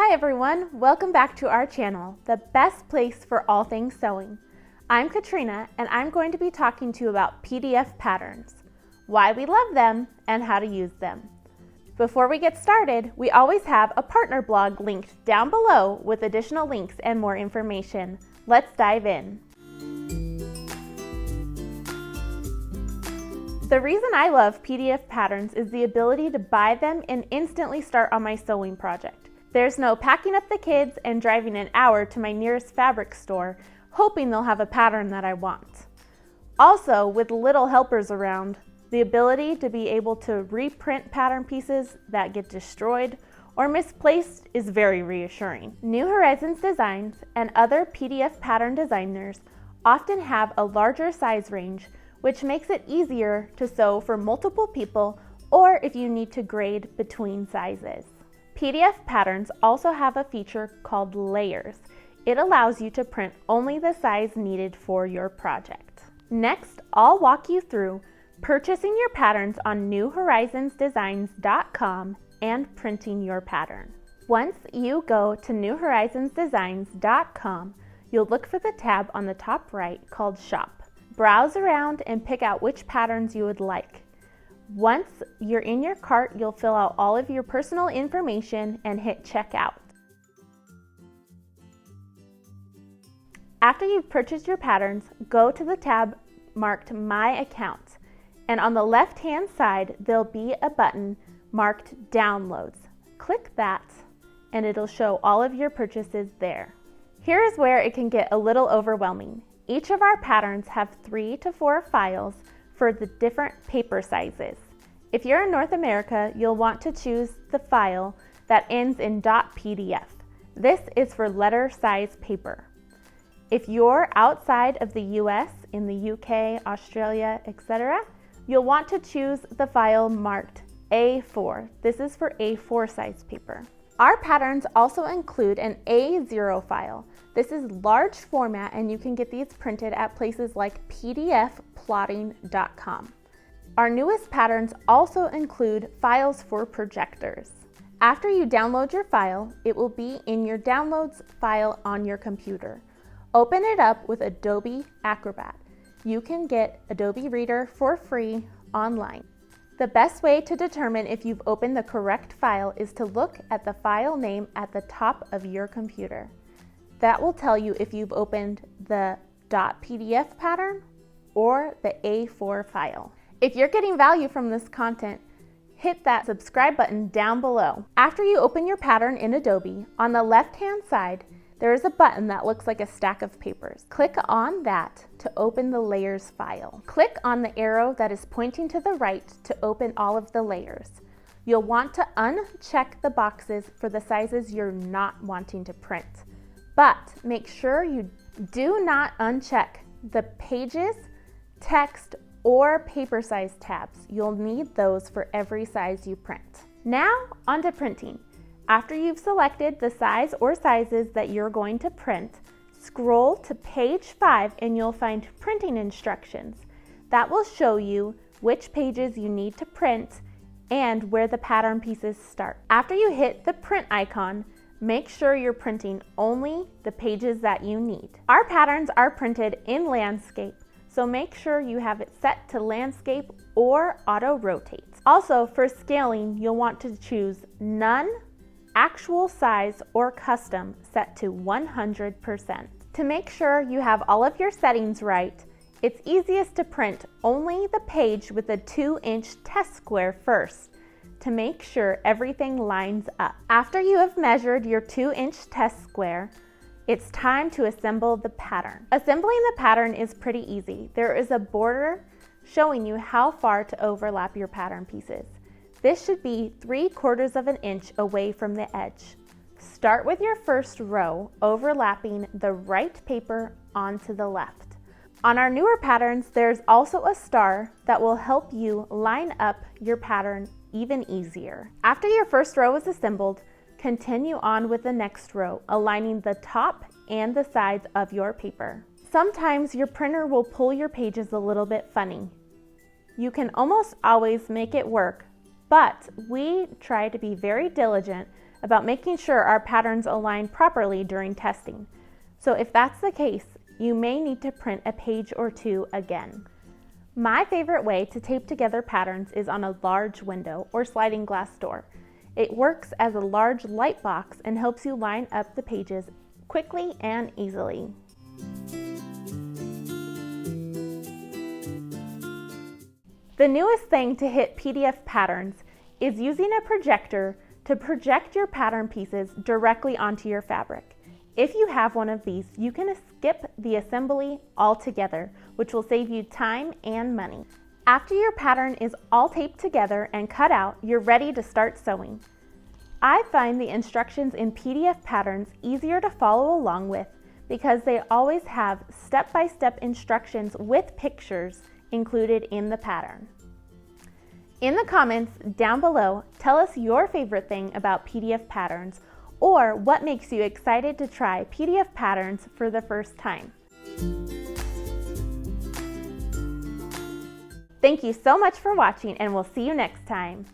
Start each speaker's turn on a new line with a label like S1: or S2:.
S1: Hi everyone, welcome back to our channel, the best place for all things sewing. I'm Katrina and I'm going to be talking to you about PDF patterns, why we love them, and how to use them. Before we get started, we always have a partner blog linked down below with additional links and more information. Let's dive in. The reason I love PDF patterns is the ability to buy them and instantly start on my sewing project. There's no packing up the kids and driving an hour to my nearest fabric store, hoping they'll have a pattern that I want. Also, with little helpers around, the ability to be able to reprint pattern pieces that get destroyed or misplaced is very reassuring. New Horizons Designs and other PDF pattern designers often have a larger size range, which makes it easier to sew for multiple people or if you need to grade between sizes. PDF patterns also have a feature called layers. It allows you to print only the size needed for your project. Next, I'll walk you through purchasing your patterns on newhorizonsdesigns.com and printing your pattern. Once you go to newhorizonsdesigns.com, you'll look for the tab on the top right called Shop. Browse around and pick out which patterns you would like. Once you're in your cart, you'll fill out all of your personal information and hit checkout. After you've purchased your patterns, go to the tab marked My Account, and on the left-hand side, there'll be a button marked Downloads. Click that, and it'll show all of your purchases there. Here is where it can get a little overwhelming. Each of our patterns have 3 to 4 files for the different paper sizes. If you're in North America, you'll want to choose the file that ends in .pdf. This is for letter size paper. If you're outside of the US, in the UK, Australia, etc., you'll want to choose the file marked A4. This is for A4 size paper. Our patterns also include an A0 file. This is large format and you can get these printed at places like pdfplotting.com. Our newest patterns also include files for projectors. After you download your file, it will be in your downloads file on your computer. Open it up with Adobe Acrobat. You can get Adobe Reader for free online. The best way to determine if you've opened the correct file is to look at the file name at the top of your computer. That will tell you if you've opened the .pdf pattern or the A4 file. If you're getting value from this content, hit that subscribe button down below. After you open your pattern in Adobe, on the left-hand side, there is a button that looks like a stack of papers. Click on that to open the layers file. Click on the arrow that is pointing to the right to open all of the layers. You'll want to uncheck the boxes for the sizes you're not wanting to print. But make sure you do not uncheck the pages, text, or paper size tabs. You'll need those for every size you print. Now, on to printing. After you've selected the size or sizes that you're going to print, scroll to page 5 and you'll find printing instructions. That will show you which pages you need to print and where the pattern pieces start. After you hit the print icon, make sure you're printing only the pages that you need. Our patterns are printed in landscape, so make sure you have it set to landscape or auto rotate. Also, for scaling, you'll want to choose None, Actual Size, or Custom set to 100%. To make sure you have all of your settings right, it's easiest to print only the page with a 2-inch test square first to make sure everything lines up. After you have measured your 2-inch test square, it's time to assemble the pattern. Assembling the pattern is pretty easy. There is a border showing you how far to overlap your pattern pieces. This should be 3/4 of an inch away from the edge. Start with your first row, overlapping the right paper onto the left. On our newer patterns, there's also a star that will help you line up your pattern even easier. After your first row is assembled, continue on with the next row, aligning the top and the sides of your paper. Sometimes your printer will pull your pages a little bit funny. You can almost always make it work, but we try to be very diligent about making sure our patterns align properly during testing. So if that's the case, you may need to print a page or two again. My favorite way to tape together patterns is on a large window or sliding glass door. It works as a large light box and helps you line up the pages quickly and easily. The newest thing to hit PDF patterns is using a projector to project your pattern pieces directly onto your fabric. If you have one of these, you can skip the assembly altogether, which will save you time and money. After your pattern is all taped together and cut out, you're ready to start sewing. I find the instructions in PDF patterns easier to follow along with because they always have step-by-step instructions with pictures included in the pattern. In the comments down below, tell us your favorite thing about PDF patterns or what makes you excited to try PDF patterns for the first time. Thank you so much for watching, and we'll see you next time.